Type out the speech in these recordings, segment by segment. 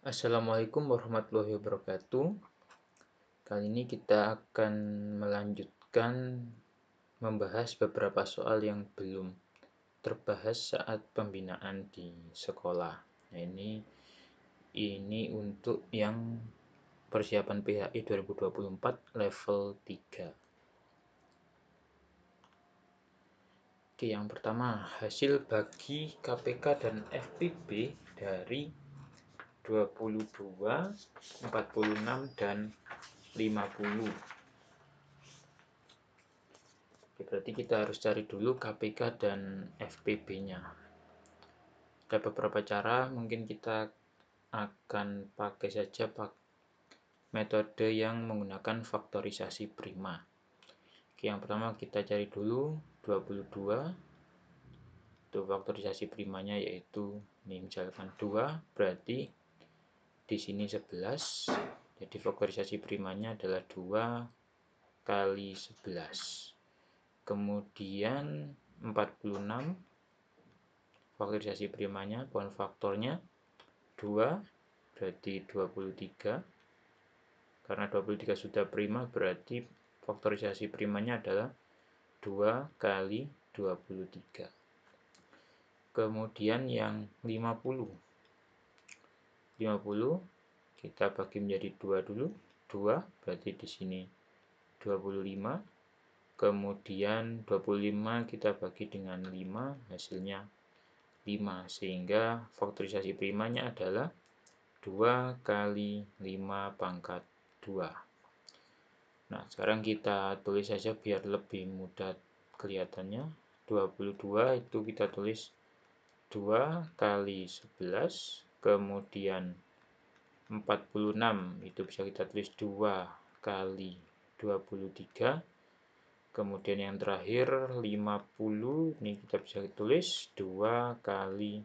Assalamualaikum warahmatullahi wabarakatuh. Kali ini kita akan melanjutkan membahas beberapa soal yang belum terbahas saat pembinaan di sekolah. Nah, ini untuk yang persiapan PHI 2024 level 3. Oke, yang pertama, hasil bagi KPK dan FPB dari 22, 46, dan 50. Oke, berarti kita harus cari dulu KPK dan FPB-nya. Ada beberapa cara, mungkin kita akan pakai saja metode yang menggunakan faktorisasi prima. Oke, yang pertama kita cari dulu 22. Itu faktorisasi primanya yaitu ini misalkan 2, berarti di sini 11. Jadi faktorisasi primanya adalah 2 kali 11. Kemudian 46, faktorisasi primanya, pohon faktornya 2, berarti 23. Karena 23 sudah prima, berarti faktorisasi primanya adalah 2 kali 23. Kemudian yang 50. 50 kita bagi menjadi 2 dulu. 2 berarti di sini 25. Kemudian 25 kita bagi dengan 5, hasilnya 5, sehingga faktorisasi primanya adalah 2 kali 5 pangkat 2. Nah, sekarang kita tulis saja biar lebih mudah kelihatannya. 22 itu kita tulis 2 kali 11, kemudian 46 itu bisa kita tulis 2 kali 23. Kemudian yang terakhir 50 ini kita bisa tulis 2 kali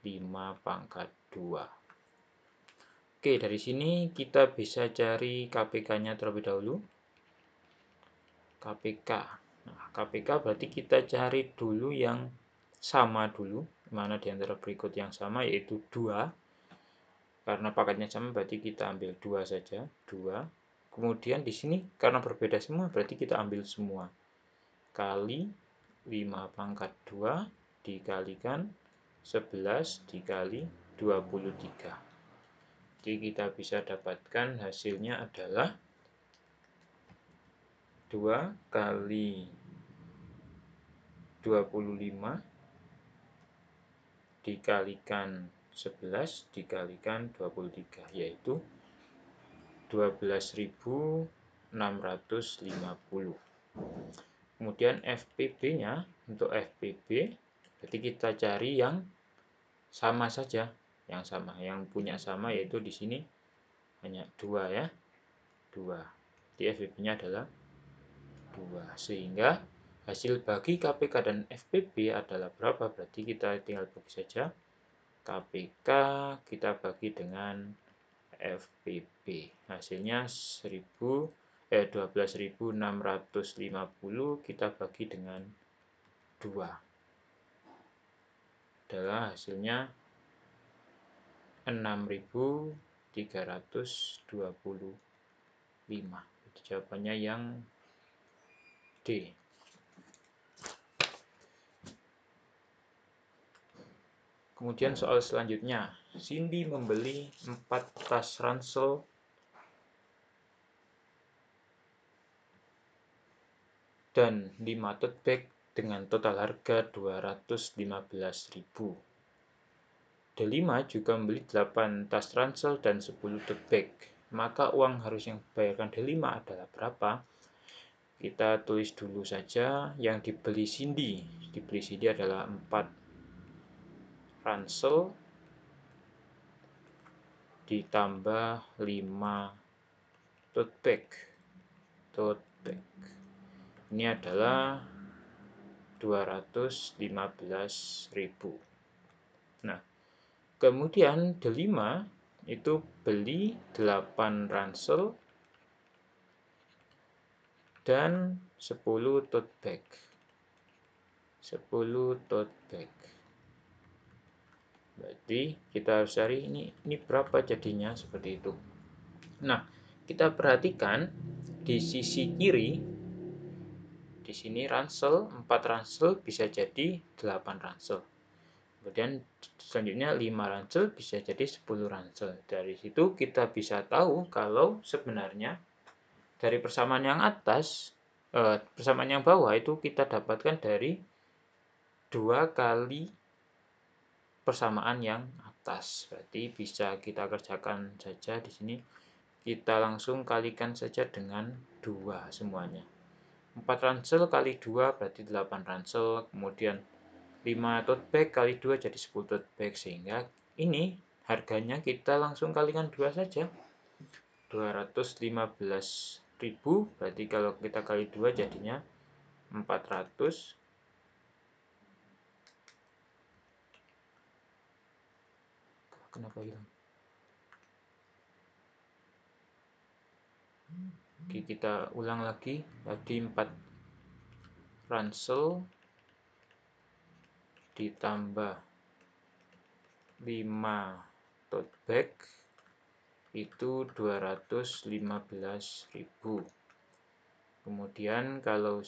5 pangkat 2. Oke, dari sini kita bisa cari KPK-nya terlebih dahulu. KPK. Nah, KPK berarti kita cari dulu yang sama dulu. Mana di antara berikut yang sama, yaitu 2. Karena paketnya sama berarti kita ambil 2 saja. 2. Kemudian di sini karena berbeda semua berarti kita ambil semua. Kali 5 pangkat 2 dikalikan 11 dikali 23. Jadi kita bisa dapatkan hasilnya adalah 2 kali 25 dikalikan 11 dikalikan 23, yaitu 12.650. Kemudian FPB-nya, untuk FPB berarti kita cari yang sama saja, yang punya sama, yaitu di sini hanya 2 ya. 2. Jadi FPB-nya adalah 2, sehingga hasil bagi KPK dan FPB adalah berapa? Berarti kita tinggal bagi saja KPK kita bagi dengan FPB. Hasilnya 12.650 kita bagi dengan 2. Adalah hasilnya 6.325. Jadi jawabannya yang D. Kemudian soal selanjutnya, Cindy membeli 4 tas ransel dan 5 tote bag dengan total harga 215.000. Delima juga membeli 8 tas ransel dan 10 tote bag. Maka uang harus yang dibayarkan Delima adalah berapa? Kita tulis dulu saja yang dibeli Cindy. Dibeli Cindy adalah 4 ransel ditambah 5 tote bag. Ini adalah 215.000. Nah, kemudian Delima itu beli 8 ransel dan 10 tote bag. 10 tote bag. Berarti kita harus cari ini berapa jadinya, seperti itu. Nah, kita perhatikan di sisi kiri, di sini ransel, 4 ransel bisa jadi 8 ransel. Kemudian selanjutnya 5 ransel bisa jadi 10 ransel. Dari situ kita bisa tahu kalau sebenarnya dari persamaan yang atas, persamaan yang bawah itu kita dapatkan dari 2 kali persamaan yang atas. Berarti bisa kita kerjakan saja di sini. Kita langsung kalikan saja dengan 2 semuanya. 4 ransel kali 2 berarti 8 ransel. Kemudian 5 tote bag kali 2 jadi 10 tote bag. Sehingga ini harganya kita langsung kalikan 2 saja. 215.000, berarti kalau kita kali 2 jadinya 400. Kenapa hilang? Oke, kita ulang lagi. Tadi 4 ransel ditambah 5 tote bag itu 215.000. Kemudian kalau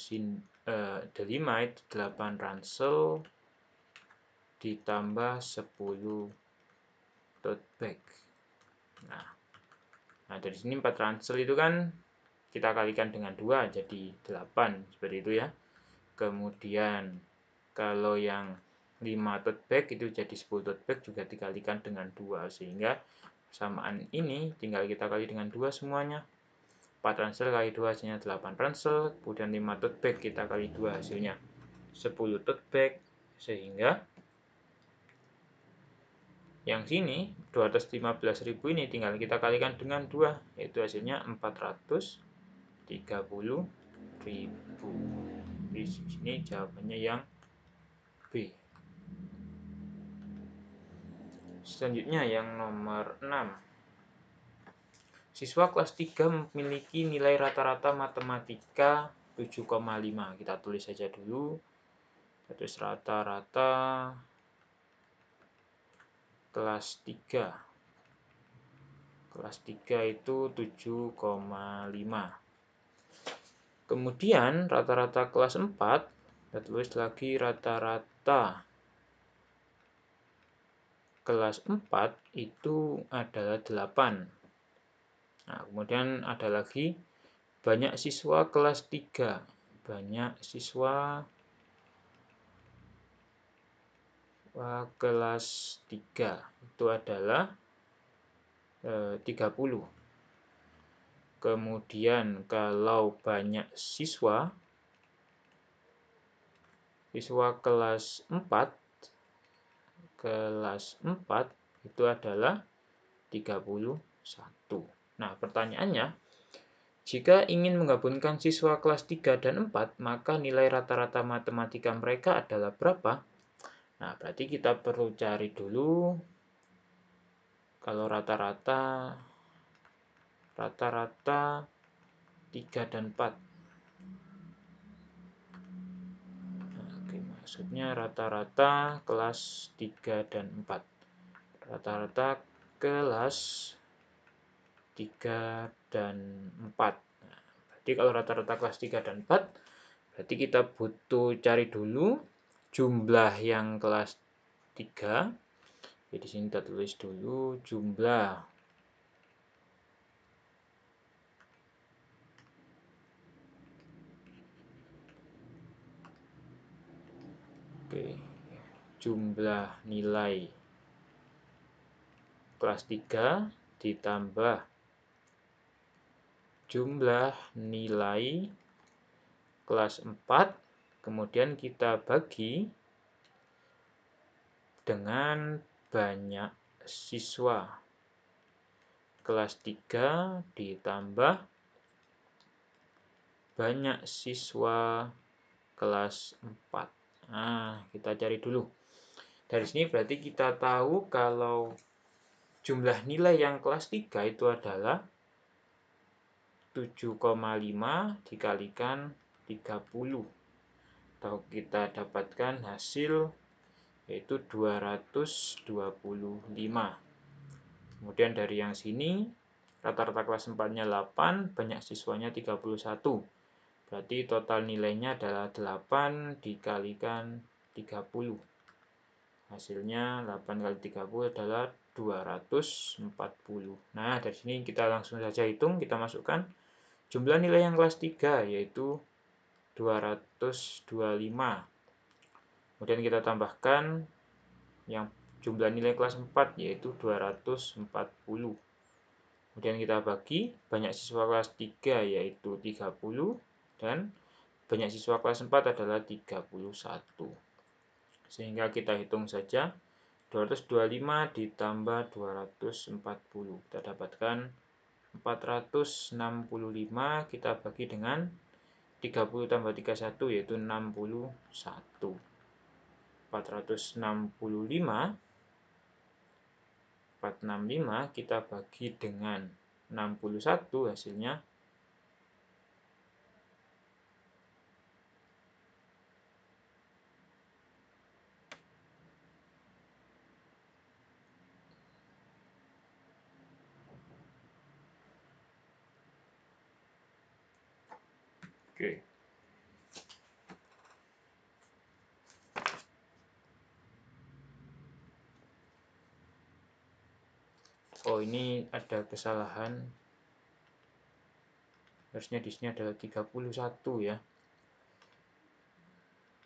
delima itu 8 ransel ditambah 10 tote bag. Nah, dari sini 4 ransel itu kan kita kalikan dengan 2 jadi 8, seperti itu ya. Kemudian kalau yang 5 tote bag itu jadi 10 tote bag juga dikalikan dengan 2, sehingga persamaan ini tinggal kita kali dengan 2 semuanya. 4 ransel kali 2 hasilnya 8 ransel, kemudian 5 tote bag kita kali 2 hasilnya 10 tote bag, sehingga yang sini 215.000 ini tinggal kita kalikan dengan 2, yaitu hasilnya 430.000. Di sini jawabannya yang B. Selanjutnya yang nomor 6. Siswa kelas 3 memiliki nilai rata-rata matematika 7,5. Kita tulis saja dulu. Terus rata-rata kelas 3. Kelas 3 itu 7,5. Kemudian rata-rata kelas 4, kita tulis lagi rata-rata kelas 4 itu adalah 8. Nah, kemudian ada lagi banyak siswa kelas 3. Banyak siswa kelas 3 itu adalah 30. Kemudian kalau banyak siswa kelas 4 itu adalah 31. Nah, pertanyaannya, jika ingin menggabungkan siswa kelas 3 dan 4, maka nilai rata-rata matematika mereka adalah berapa? Nah, berarti kita perlu cari dulu kalau rata-rata 3 dan 4. Oke, maksudnya rata-rata kelas 3 dan 4. Rata-rata kelas 3 dan 4. Nah, berarti kalau rata-rata kelas 3 dan 4, berarti kita butuh cari dulu jumlah yang kelas 3. Jadi sini kita tulis dulu jumlah jumlah nilai kelas 3 ditambah jumlah nilai kelas 4, kemudian kita bagi dengan banyak siswa kelas 3 ditambah banyak siswa kelas 4. Nah, kita cari dulu. Dari sini berarti kita tahu kalau jumlah nilai yang kelas 3 itu adalah 7,5 dikalikan 30. Atau kita dapatkan hasil yaitu 225. Kemudian dari yang sini, rata-rata kelas 4-nya 8, banyak siswanya 31. Berarti total nilainya adalah 8 dikalikan 30. Hasilnya 8 kali 30 adalah 240. Nah, dari sini kita langsung saja hitung, kita masukkan jumlah nilai yang kelas 3, yaitu 225. Kemudian kita tambahkan yang jumlah nilai kelas 4, yaitu 240. Kemudian kita bagi, banyak siswa kelas 3 yaitu 30, dan banyak siswa kelas 4 adalah 31. Sehingga kita hitung saja, 225 ditambah 240. Kita dapatkan 465, kita bagi dengan 30 tambah 31, yaitu 61. 465 kita bagi dengan 61, hasilnya oke. Oh, ini ada kesalahan. Harusnya di sini adalah 31 ya.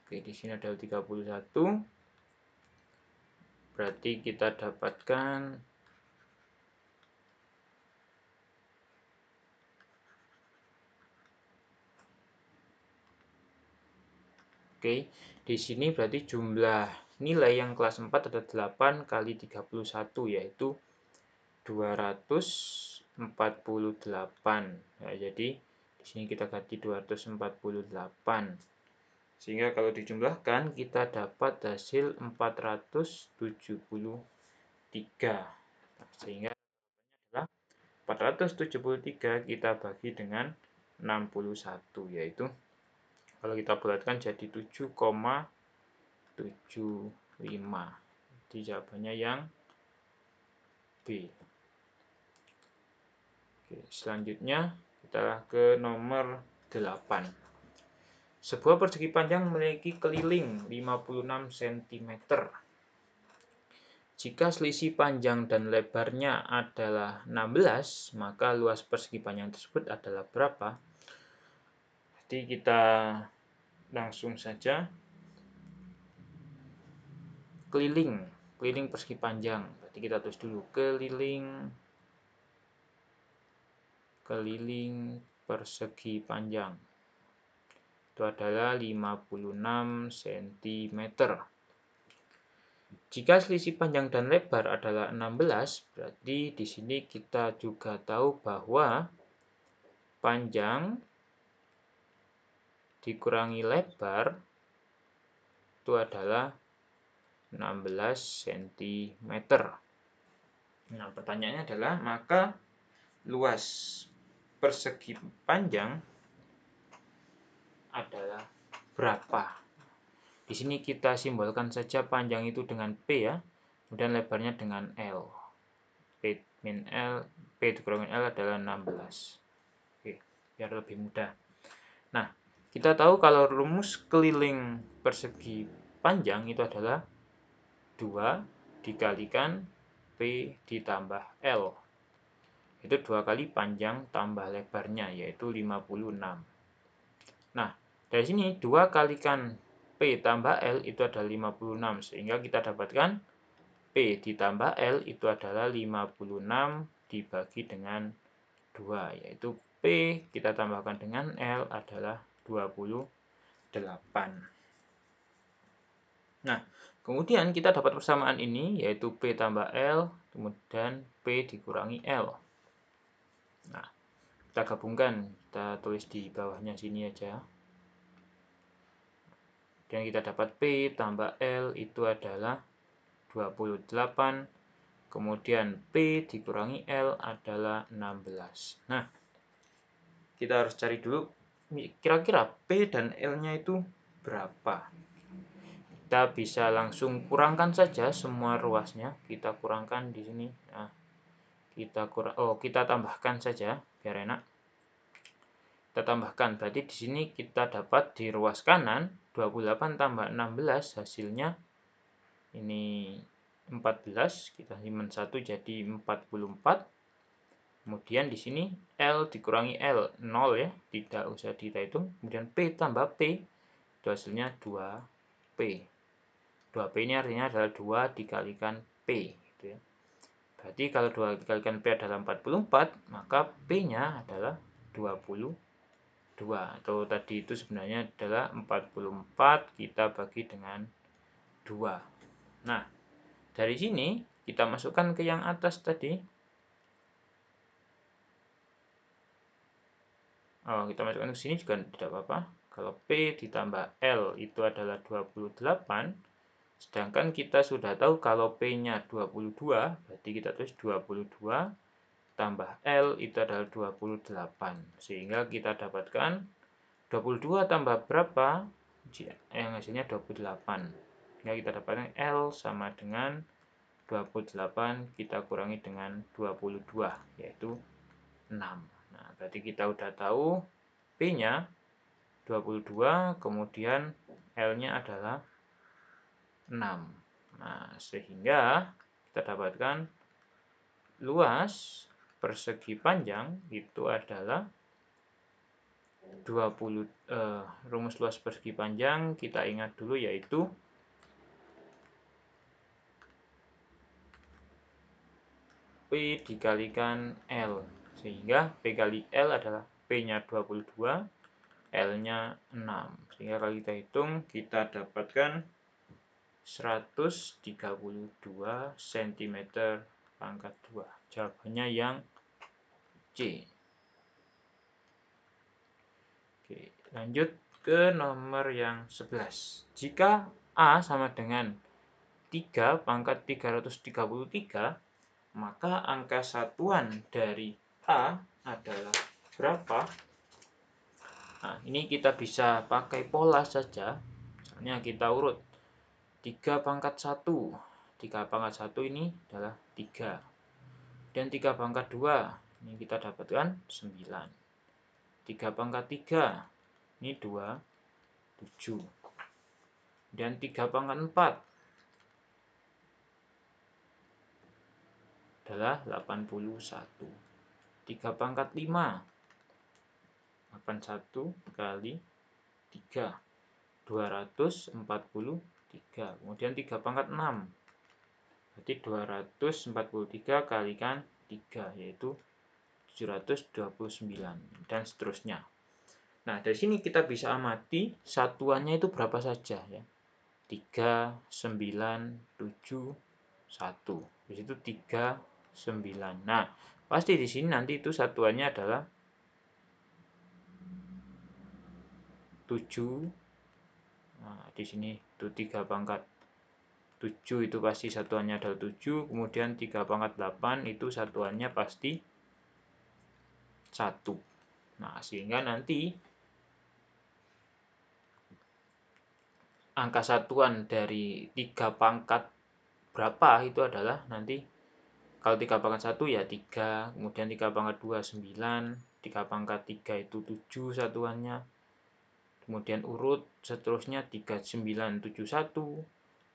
Oke, di sini adalah 31. Berarti kita dapatkan Oke, di sini berarti jumlah nilai yang kelas 4 ada 8 kali 31, yaitu 248. Nah, jadi di sini kita ganti 248. Sehingga kalau dijumlahkan kita dapat hasil 473. Sehingga adalah 473 kita bagi dengan 61, yaitu kalau kita bulatkan jadi 7,75. Jadi jawabannya yang B. Oke, selanjutnya kita ke nomor 8. Sebuah persegi panjang memiliki keliling 56 cm. Jika selisih panjang dan lebarnya adalah 16, maka luas persegi panjang tersebut adalah berapa? Jadi kita langsung saja keliling persegi panjang. Berarti kita tulis dulu keliling persegi panjang. Itu adalah 56 cm. Jika selisih panjang dan lebar adalah 16, berarti di sini kita juga tahu bahwa panjang dikurangi lebar itu adalah 16 cm. Nah, pertanyaannya adalah maka luas persegi panjang adalah berapa? Di sini kita simbolkan saja panjang itu dengan P ya, kemudian lebarnya dengan L. P min L, P dikurangi L adalah 16. Oke, biar lebih mudah. Nah, kita tahu kalau rumus keliling persegi panjang itu adalah 2 dikalikan P ditambah L. Itu 2 kali panjang tambah lebarnya, yaitu 56. Nah, dari sini 2 kalikan P tambah L itu adalah 56, sehingga kita dapatkan P ditambah L itu adalah 56 dibagi dengan 2, yaitu P kita tambahkan dengan L adalah 28. Nah, kemudian kita dapat persamaan ini, yaitu P tambah L, kemudian P dikurangi L. Nah, kita gabungkan, kita tulis di bawahnya sini aja. Dan kita dapat P tambah L itu adalah 28, kemudian P dikurangi L adalah 16. Nah, kita harus cari dulu kira-kira P dan L-nya itu berapa. kita bisa langsung kurangkan saja semua ruasnya. Kita kurangkan di sini. Nah, kita tambahkan saja biar enak. Kita tambahkan, berarti di sini kita dapat di ruas kanan 28 tambah 16 hasilnya ini 14, kita simpan 1 jadi 44. Kemudian di sini L dikurangi L 0 ya, tidak usah dihitung. Kemudian P tambah P itu hasilnya 2P. 2P ini artinya adalah 2 dikalikan P gitu ya. Berarti kalau 2 dikalikan P adalah 44, maka P-nya adalah 22. Atau tadi itu sebenarnya adalah 44 kita bagi dengan 2. Nah, dari sini kita masukkan ke yang atas tadi. Kita masukkan ke sini juga tidak apa-apa. Kalau P ditambah L itu adalah 28, sedangkan kita sudah tahu kalau P-nya 22, berarti kita tulis 22 tambah L itu adalah 28. Sehingga kita dapatkan 22 tambah berapa? Yang hasilnya 28. Sehingga kita dapatkan L sama dengan 28 kita kurangi dengan 22, yaitu 6. Nah, berarti kita udah tahu P-nya 22, kemudian L-nya adalah 6. Nah, sehingga kita dapatkan luas persegi panjang itu adalah 20. Rumus luas persegi panjang kita ingat dulu, yaitu P dikalikan L. Sehingga P kali L adalah P-nya 22, L-nya 6. Sehingga kalau kita hitung, kita dapatkan 132 cm pangkat 2. Jawabannya yang C. Oke, lanjut ke nomor yang 11. Jika A sama dengan 3 pangkat 333, maka angka satuan dari A adalah berapa? Nah, ini kita bisa pakai pola saja. Misalnya kita urut 3 pangkat 1. 3 pangkat 1 ini adalah 3. Dan 3 pangkat 2, ini kita dapatkan 9. 3 pangkat 3, ini 2, 7. Dan 3 pangkat 4 adalah 81. 3 pangkat 5, 81 kali 3, 243. Kemudian 3 pangkat 6, berarti 243 kalikan 3, yaitu 729, dan seterusnya. Nah, dari sini kita bisa amati satuannya itu berapa saja ya. 3, 9, 7, 1. Di situ 3, 9. Nah, pasti di sini nanti itu satuannya adalah 7. Nah, di sini itu 3 pangkat 7 itu pasti satuannya adalah 7. Kemudian 3 pangkat 8 itu satuannya pasti 1. Nah, sehingga nanti angka satuan dari 3 pangkat berapa itu adalah nanti, kalau 3 pangkat 1 ya 3, kemudian 3 pangkat 2 9, 3 pangkat 3 itu 7 satuannya, kemudian urut seterusnya 3 9 7 1,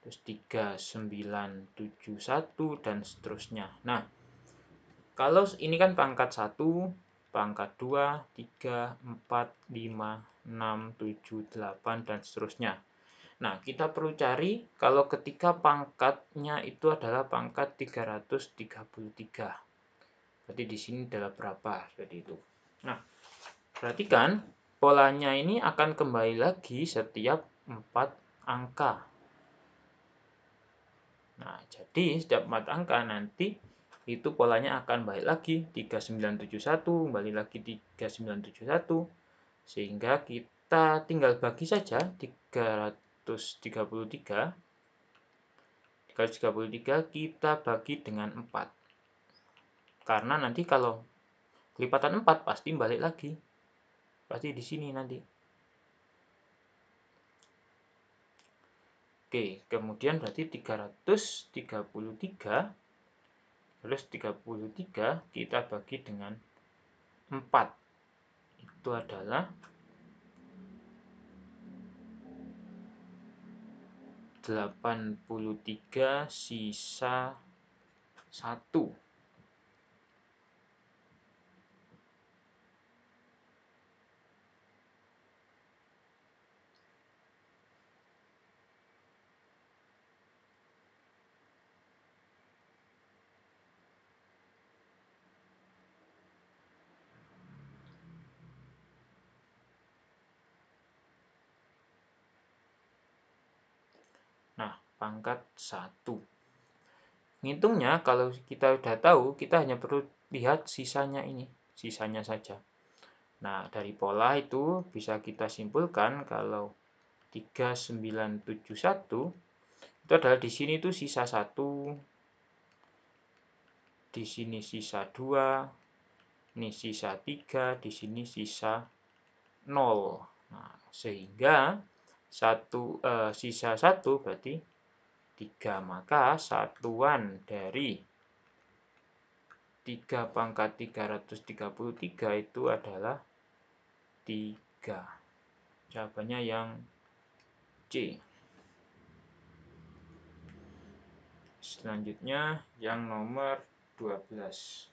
terus 3 9 7 1, dan seterusnya. Nah, kalau ini kan pangkat 1, pangkat 2, 3, 4, 5, 6, 7, 8, dan seterusnya. Nah, kita perlu cari kalau ketika pangkatnya itu adalah pangkat 333. Berarti di sini adalah berapa? Seperti itu. Nah, perhatikan polanya ini akan kembali lagi setiap 4 angka. Nah, jadi setiap 4 angka nanti itu polanya akan balik lagi 3971, kembali lagi 3971, sehingga kita tinggal bagi saja 333 kita bagi dengan 4. Karena nanti kalau kelipatan 4 pasti balik lagi. Pasti di sini nanti. Oke, kemudian berarti 333 terus 33 kita bagi dengan 4. Itu adalah 83 sisa 1. Nah, pangkat 1. Ngitungnya kalau kita udah tahu, kita hanya perlu lihat sisanya ini, sisanya saja. Nah, dari pola itu bisa kita simpulkan kalau 3971 itu adalah di sini tuh sisa 1, di sini sisa 2, ini sisa 3, di sini sisa 0. Nah, sehingga sisa 1 berarti 3, maka satuan dari 3 pangkat 333 itu adalah 3. Jawabannya yang C. Selanjutnya yang nomor 12.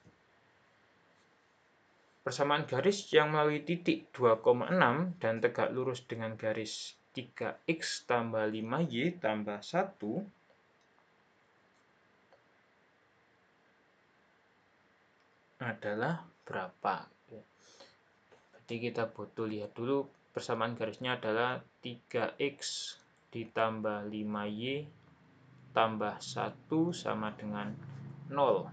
Persamaan garis yang melalui titik 2,6 dan tegak lurus dengan garis 3x tambah 5y tambah 1 adalah berapa? Jadi kita butuh lihat dulu persamaan garisnya adalah 3x ditambah 5y tambah 1 sama dengan 0.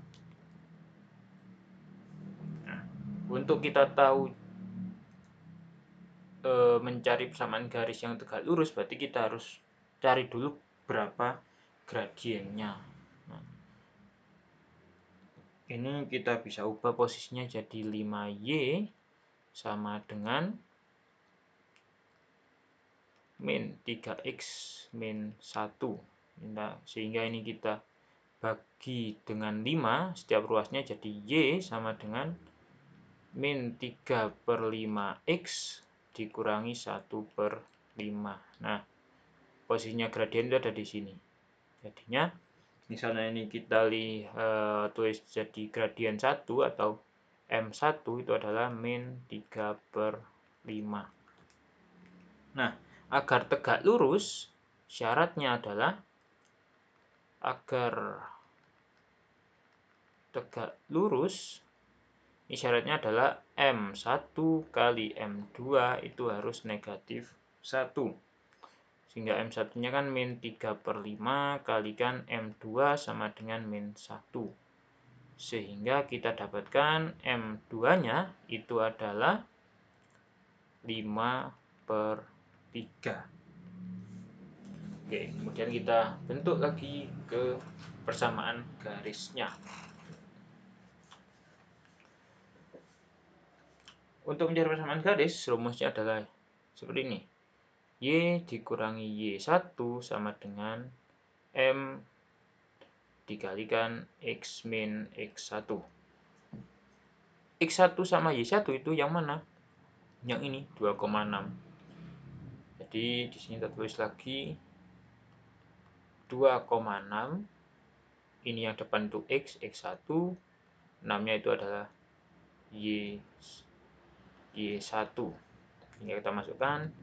Nah, untuk kita tahu mencari persamaan garis yang tegak lurus, berarti kita harus cari dulu berapa gradiennya. Nah, ini kita bisa ubah posisinya jadi 5y sama dengan min 3x min 1. Nah, sehingga ini kita bagi dengan 5, setiap ruasnya jadi y sama dengan min 3/5x dikurangi 1/5. Nah, posisinya gradien itu ada di sini. Jadinya, misalnya ini kita tulis jadi gradien 1 atau M1 itu adalah min 3/5. Nah, agar tegak lurus, syaratnya adalah agar tegak lurus, syaratnya adalah M1 kali M2 itu harus negatif 1. Sehingga M1-nya kan min 3/5 kalikan M2 sama dengan min 1. Sehingga kita dapatkan M2-nya itu adalah 5/3. Oke, kemudian kita bentuk lagi ke persamaan garisnya. Untuk mencari persamaan garis, rumusnya adalah seperti ini. Y dikurangi Y1 sama dengan M dikalikan X min X1. X1 sama Y1 itu yang mana? Yang ini, 2,6. Jadi, di sini kita tulis lagi 2,6. Ini yang depan itu X, X1. 6-nya itu adalah Y1. Hingga kita masukkan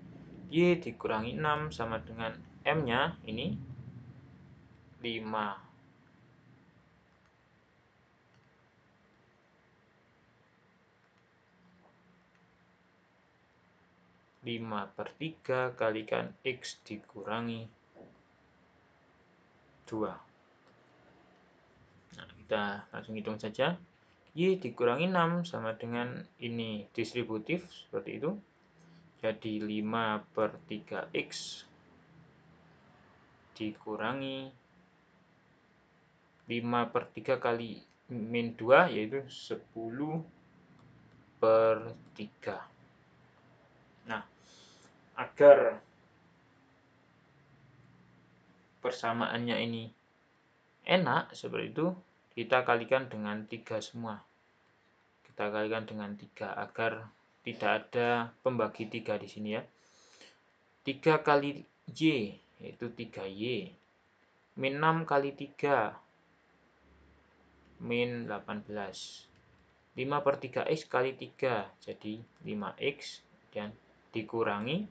Y dikurangi 6 sama dengan M-nya ini 5. 5/3 kalikan X dikurangi 2. Nah, kita langsung hitung saja. Y dikurangi 6 sama dengan ini distributif seperti itu. Jadi 5/3X dikurangi 5/3 kali min 2 yaitu 10/3. Nah, agar persamaannya ini enak seperti itu, kita kalikan dengan 3 semua. Kita kalikan dengan 3 agar tidak ada pembagi 3 di sini ya. 3 kali Y yaitu 3Y. Min 6 kali 3 min 18. 5/3x kali 3 jadi 5x dan dikurangi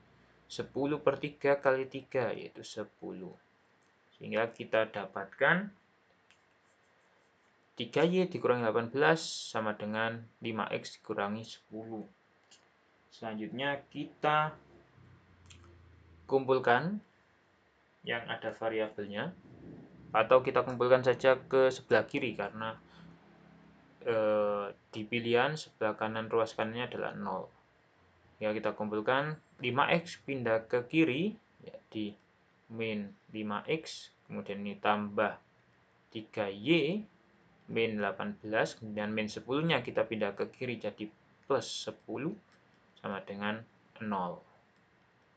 10/3 kali 3 yaitu 10. Sehingga kita dapatkan 3Y dikurangi 18 sama dengan 5x dikurangi 10. Selanjutnya kita kumpulkan yang ada variabelnya, atau kita kumpulkan saja ke sebelah kiri karena di pilihan sebelah kanan ruas kanannya adalah 0. Ya, kita kumpulkan 5x pindah ke kiri jadi min 5x, kemudian ini tambah 3y min 18, kemudian min 10 nya kita pindah ke kiri jadi plus 10 sama dengan 0.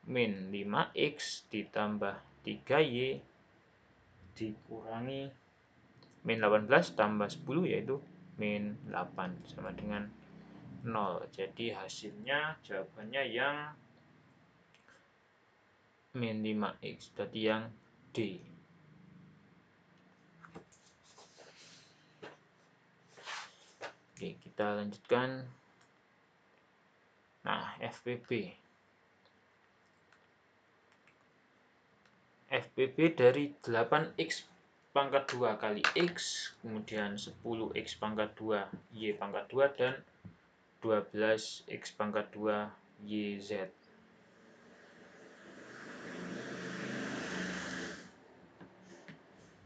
Min 5x ditambah 3y dikurangi min 18 tambah 10 yaitu min 8 sama dengan 0. Jadi hasilnya jawabannya yang min 5x, jadi yang D. Oke, kita lanjutkan. Nah, FPP. FPP dari 8x pangkat 2 kali x, kemudian 10x pangkat 2 y pangkat 2, dan 12x pangkat 2 yz.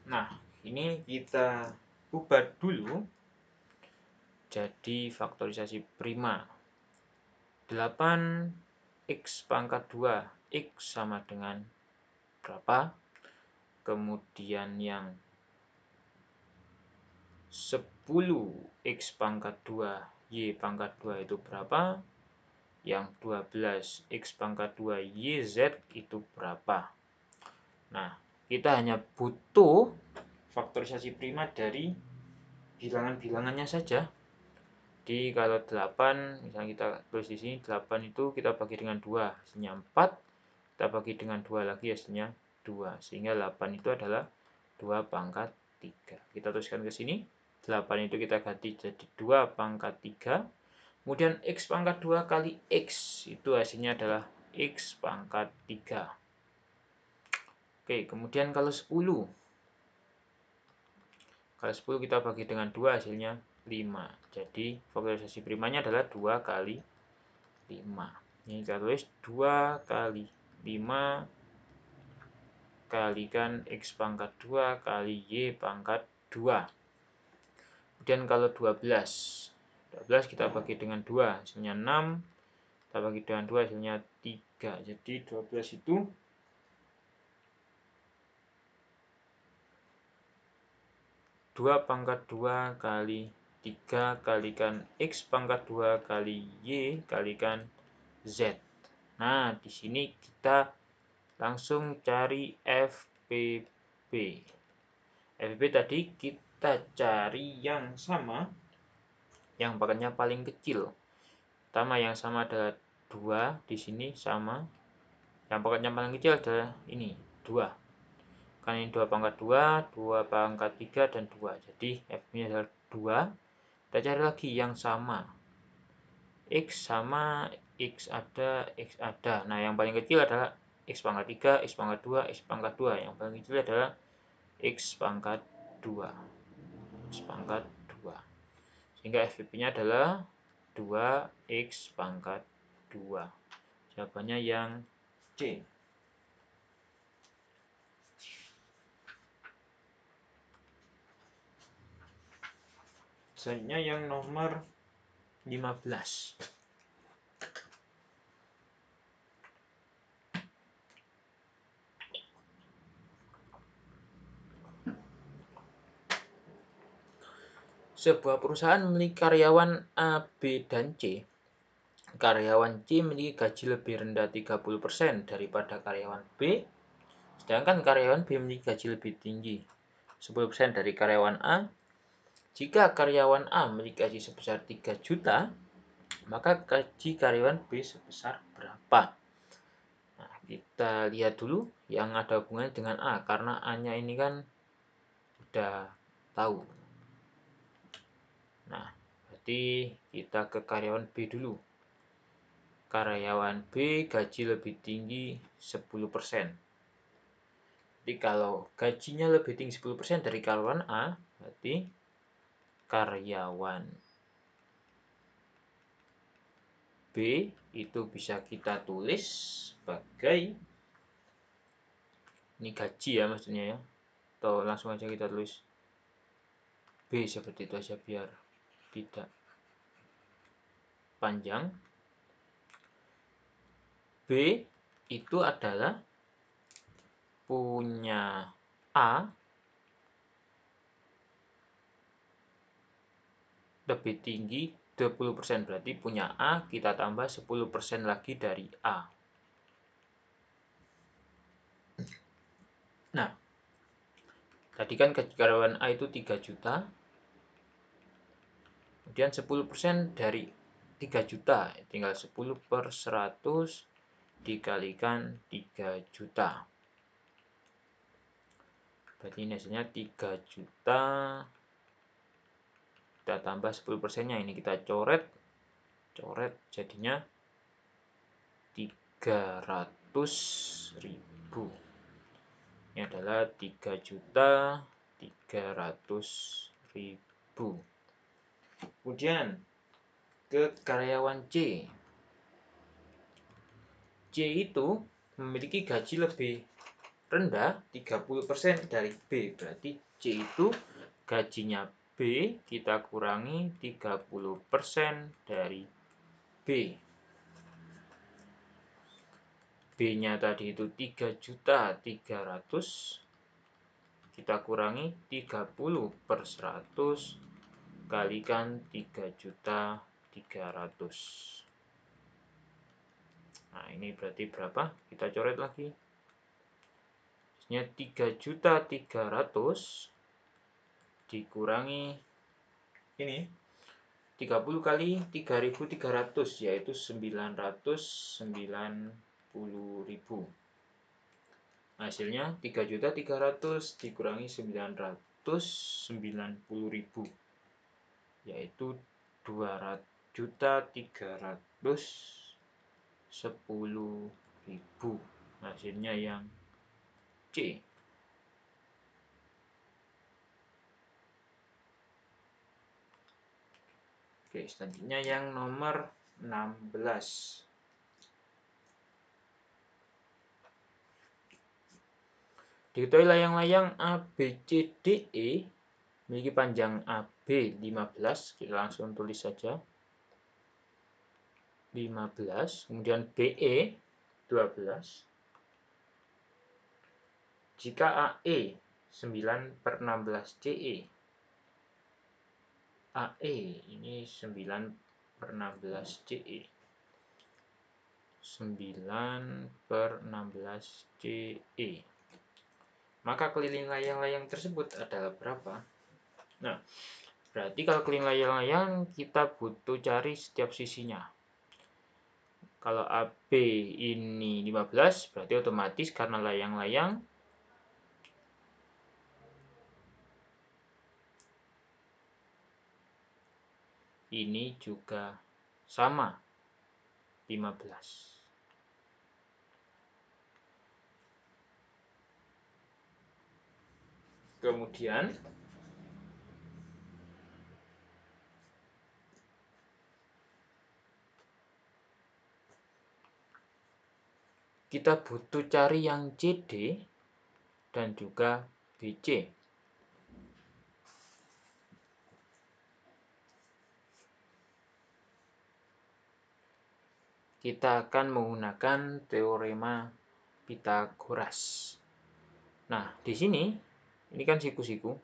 Nah, ini kita ubah dulu jadi faktorisasi prima. 8x pangkat 2 x sama dengan berapa? Kemudian yang 10x pangkat 2 y pangkat 2 itu berapa? Yang 12x pangkat 2 yz itu berapa? Nah, kita hanya butuh faktorisasi prima dari bilangan-bilangannya saja. Jadi kalau 8, misalnya kita tulis di sini 8 itu kita bagi dengan 2, hasilnya 4. Kita bagi dengan 2 lagi, hasilnya 2. Sehingga 8 itu adalah 2 pangkat 3. Kita tuliskan ke sini. 8 itu kita ganti jadi 2 pangkat 3. Kemudian x pangkat 2 kali x itu hasilnya adalah x pangkat 3. Oke, kemudian kalau 10. Kalau 10 kita bagi dengan 2, hasilnya 5. Jadi faktorisasi primanya adalah 2 kali 5. Ini kita tulis 2 kali 5 kalikan x pangkat 2 kali y pangkat 2. Kemudian kalau 12 kita bagi dengan 2, hasilnya 6. Kita bagi dengan 2, hasilnya 3. Jadi 12 itu 2 pangkat 2 kali 3 kalikan x pangkat 2 kali y kalikan z. Nah, di sini kita langsung cari FPP. FPP tadi kita cari yang sama, yang pangkatnya paling kecil. Pertama yang sama adalah 2, di sini sama. Yang pangkatnya paling kecil adalah ini, 2. Kan ini 2 pangkat 2, 2 pangkat 3, dan 2. Jadi F-nya adalah 2. Kita cari lagi yang sama. X sama, X ada. Nah, yang paling kecil adalah X pangkat 3, X pangkat 2, X pangkat 2. Yang paling kecil adalah X pangkat 2. X pangkat 2. Sehingga FPP-nya adalah 2X pangkat 2. Jawabannya yang C. Selanjutnya yang nomor 15. Sebuah perusahaan memiliki karyawan A, B, dan C. Karyawan C memiliki gaji lebih rendah 30% daripada karyawan B. Sedangkan karyawan B memiliki gaji lebih tinggi 10% dari karyawan A. Jika karyawan A memiliki gaji sebesar 3 juta, maka gaji karyawan B sebesar berapa? Nah, kita lihat dulu yang ada hubungannya dengan A, karena A-nya ini kan udah tahu. Nah, berarti kita ke karyawan B dulu. Karyawan B gaji lebih tinggi 10%. Jadi kalau gajinya lebih tinggi 10% dari karyawan A, berarti karyawan B itu bisa kita tulis sebagai, ini gaji ya maksudnya ya, atau langsung aja kita tulis B seperti itu aja biar tidak panjang. B itu adalah punya A lebih tinggi 20%, berarti punya A kita tambah 10% lagi dari A. Nah, tadi kan gaji karyawan A itu 3 juta, kemudian 10% dari 3 juta, tinggal 10 per 100 dikalikan 3 juta. Berarti ini hasilnya 3 juta, kita tambah 10%-nya, ini kita coret, jadinya 300.000. Ini adalah 3.300.000. Kemudian ke karyawan C. C itu memiliki gaji lebih rendah 30% dari B. Berarti C itu gajinya B kita kurangi 30% dari B. B-nya tadi itu 3.300.000, kita kurangi 30 per 100 kalikan 3.300.000. Nah, ini berarti berapa? Kita coret lagi. Ini 3.300.000 dikurangi ini 30 kali 3.300, yaitu 990.000. Hasilnya 3.300.000 dikurangi 990.000, yaitu 2.310.000. Hasilnya yang C. Oke, selanjutnya yang nomor 16. Diketahui layang-layang ABCDE memiliki panjang AB 15, kita langsung tulis saja 15, kemudian BE 12. Jika AE 9 per 16 CE, AE ini 9 per 16 CE, 9 per 16 CE, maka keliling layang-layang tersebut adalah berapa? Nah, berarti kalau keliling layang-layang kita butuh cari setiap sisinya. Kalau AB ini 15, berarti otomatis karena layang-layang ini juga sama 15. Kemudian kita butuh cari yang CD dan juga BC. Kita akan menggunakan teorema Pythagoras. Nah, di sini ini kan siku-siku,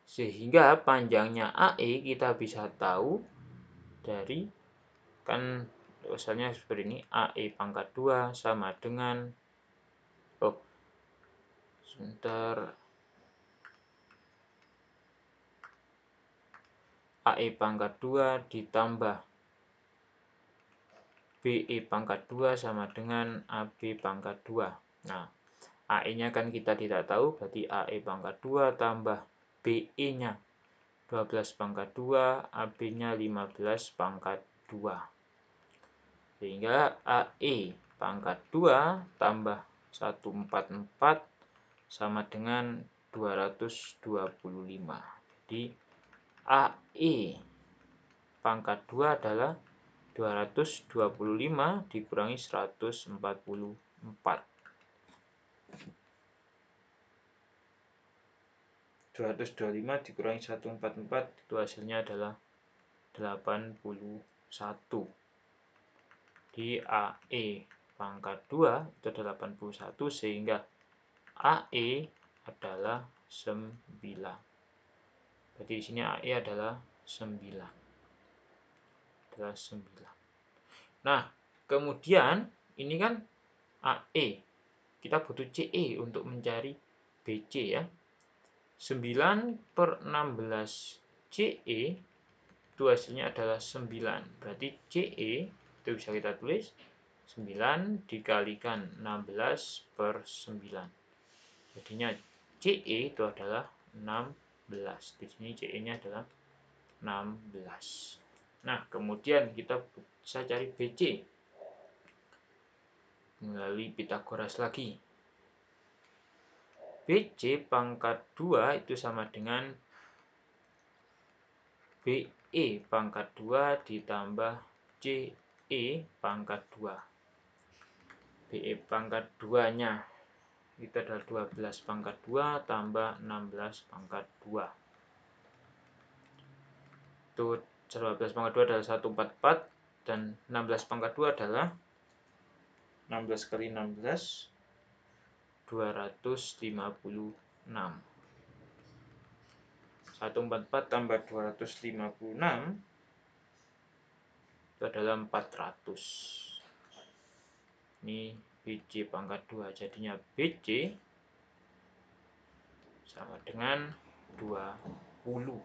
sehingga panjangnya AE kita bisa tahu dari kan Misalnya seperti ini, AE pangkat 2 sama dengan AE pangkat 2 ditambah BE pangkat 2 sama dengan AB pangkat 2. Nah, AE-nya kan kita tidak tahu, berarti AE pangkat 2 tambah BE-nya 12 pangkat 2, AB-nya 15 pangkat 2. Sehingga AE pangkat 2 tambah 144 sama dengan 225. Jadi AE pangkat 2 adalah 225 dikurangi 144. 225 dikurangi 144 itu hasilnya adalah 81. Di AE pangkat 2 itu adalah 81 sehingga AE adalah 9. Berarti di sini AE adalah 9. Nah, kemudian ini kan AE. Kita butuh CE untuk mencari BC ya. 9 per 16 CE itu hasilnya adalah 9. Berarti CE itu bisa kita tulis 9 dikalikan 16 per 9. Jadinya CE itu adalah 16. Di sini CE-nya adalah 16. Nah, kemudian kita bisa cari BC melalui Pitagoras lagi. BC pangkat 2 itu sama dengan BE pangkat 2 ditambah CE pangkat 2. BE pangkat 2-nya itu adalah 12 pangkat 2 tambah 16 pangkat 2. Itu 12 pangkat 2 adalah 144 dan 16 pangkat 2 adalah 16 kali 16 256. 144 tambah 256 itu adalah 400. Ini BC pangkat 2. Jadinya BC sama dengan 20.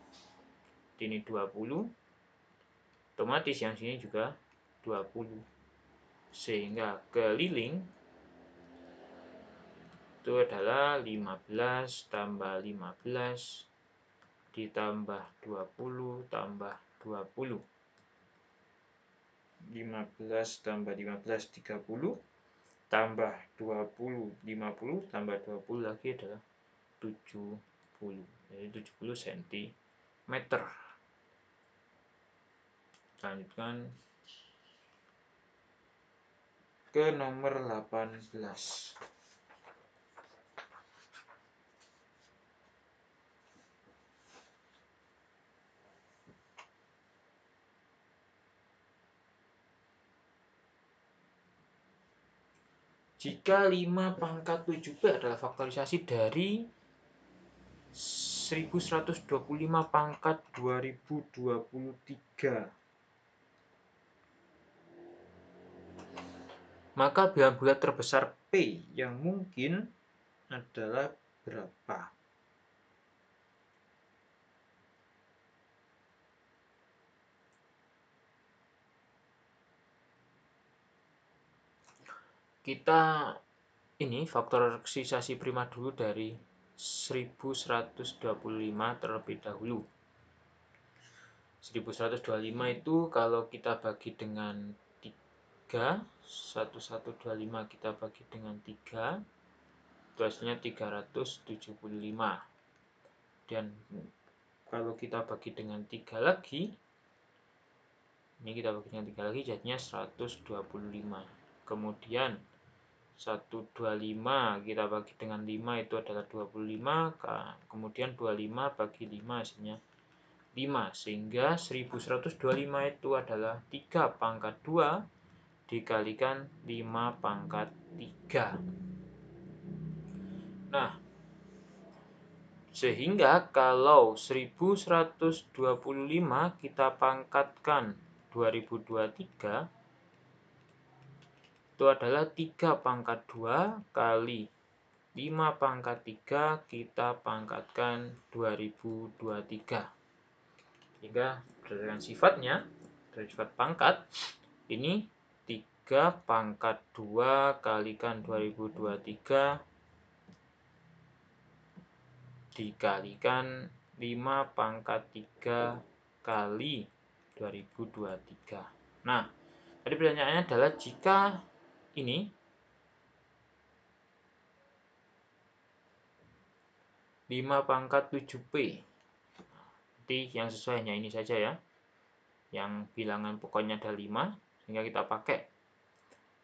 Ini 20. Otomatis yang sini juga 20. Sehingga keliling itu adalah 15 tambah 15 ditambah 20 tambah 20. 15 tambah 15 30 tambah 20 50 tambah 20 lagi adalah 70. Jadi 70 cm. Lanjutkan ke nomor 18. Jika 5 pangkat 7b adalah faktorisasi dari 1125 pangkat 2023, maka bilangan bulat terbesar P yang mungkin adalah berapa? Kita ini faktorisasi prima dulu dari 1125 terlebih dahulu. 1125 itu kalau kita bagi dengan 3, 1125 kita bagi dengan 3, itu hasilnya 375. Dan kalau kita bagi dengan 3 lagi, ini kita bagi dengan 3 lagi jadinya 125. Kemudian 125 kita bagi dengan 5 itu adalah 25, kemudian 25 bagi 5 hasilnya 5, sehingga 1125 itu adalah 3 pangkat 2 dikalikan 5 pangkat 3. Nah, sehingga kalau 1125 kita pangkatkan 2023, itu adalah 3 pangkat 2 kali 5 pangkat 3 kita pangkatkan 2023. Sehingga berdasarkan sifatnya, dari sifat pangkat, ini 3 pangkat 2 kalikan 2023 dikalikan 5 pangkat 3 kali 2023. Nah, tadi pertanyaannya adalah jika ini 5 pangkat 7P. Jadi yang sesuai hanya ini saja ya. Yang bilangan pokoknya ada 5, sehingga kita pakai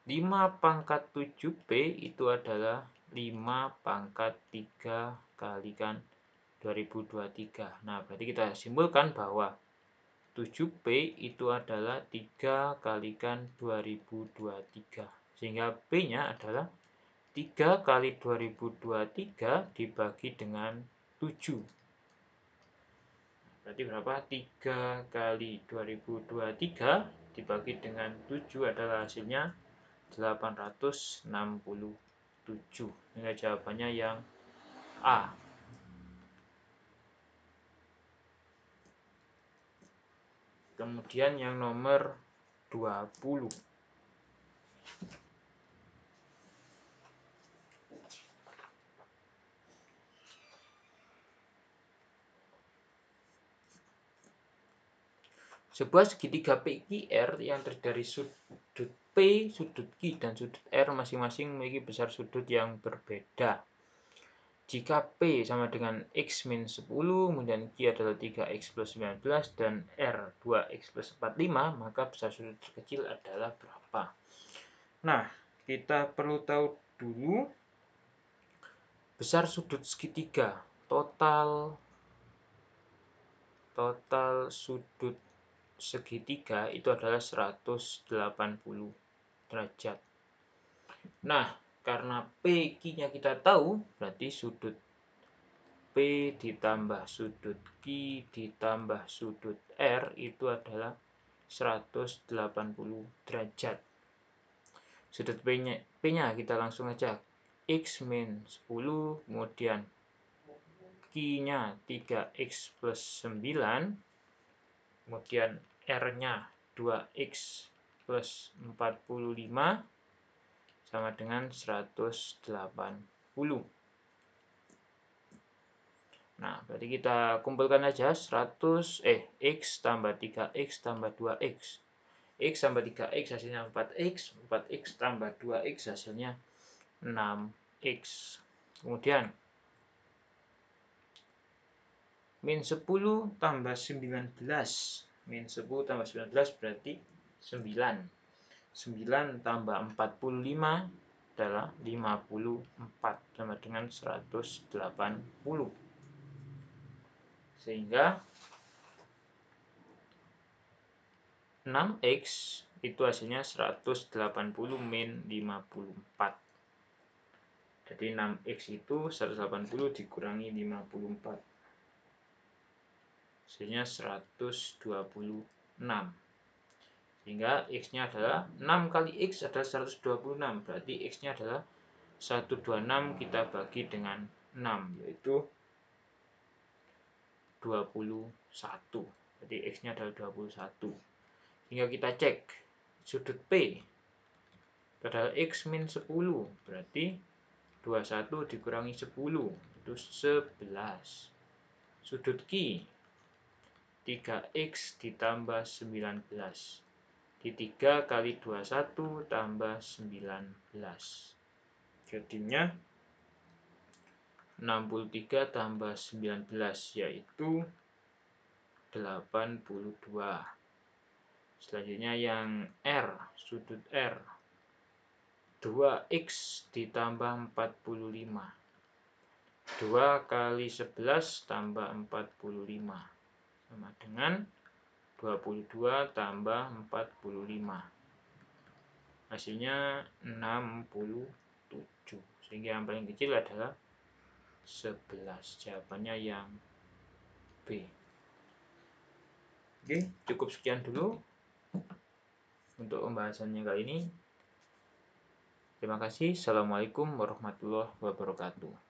5 pangkat 7P itu adalah 5 pangkat 3 kalikan 2023. Nah, berarti kita simpulkan bahwa 7P itu adalah 3 kalikan 2023. Sehingga P-nya adalah 3 kali 2023 dibagi dengan 7. Berarti berapa? 3 kali 2023 dibagi dengan 7 adalah hasilnya 867. Ini jawabannya yang A. Kemudian yang nomor 20. Sebuah segitiga PQR yang terdiri dari sudut P, sudut Q, dan sudut R masing-masing memiliki besar sudut yang berbeda. Jika P sama dengan X min 10, kemudian Q adalah 3X plus 19, dan R 2X plus 45, maka besar sudut terkecil adalah berapa? Nah, kita perlu tahu dulu besar sudut segitiga. Total sudut segitiga itu adalah 180 derajat. Nah, karena P-Q-nya kita tahu, berarti sudut P ditambah sudut Q ditambah sudut R itu adalah 180 derajat. Sudut P-nya kita langsung aja X min 10, kemudian Q-nya 3X plus 9, kemudian R-nya 2X plus 45 sama dengan 180. Nah, berarti kita kumpulkan aja X tambah 3X tambah 2X. X tambah 3X hasilnya 4X, 4X tambah 2X hasilnya 6X. Kemudian min 10 tambah 19. Min 10 tambah 19 berarti 9. 9 tambah 45 adalah 54 sama dengan 180. Sehingga 6X itu hasilnya 180 min 54. Jadi 6X itu 180 dikurangi 54. Hasilnya 126. Sehingga X-nya adalah 6 kali X adalah 126. Berarti X-nya adalah 126 kita bagi dengan 6, yaitu 21. Jadi X-nya adalah 21. Hingga kita cek sudut P adalah X min 10. Berarti 21 dikurangi 10 itu 11. Sudut Q 3X ditambah 19. Di 3 kali 21 tambah 19. Jadinya 63 tambah 19 yaitu 82. Selanjutnya yang R, sudut R 2X ditambah 45. 2 kali 11 tambah 45 sama dengan 22 tambah 45. Hasilnya 67. Sehingga yang paling kecil adalah 11. Jawabannya yang B. Oke, cukup sekian dulu untuk pembahasannya kali ini. Terima kasih. Assalamualaikum warahmatullahi wabarakatuh.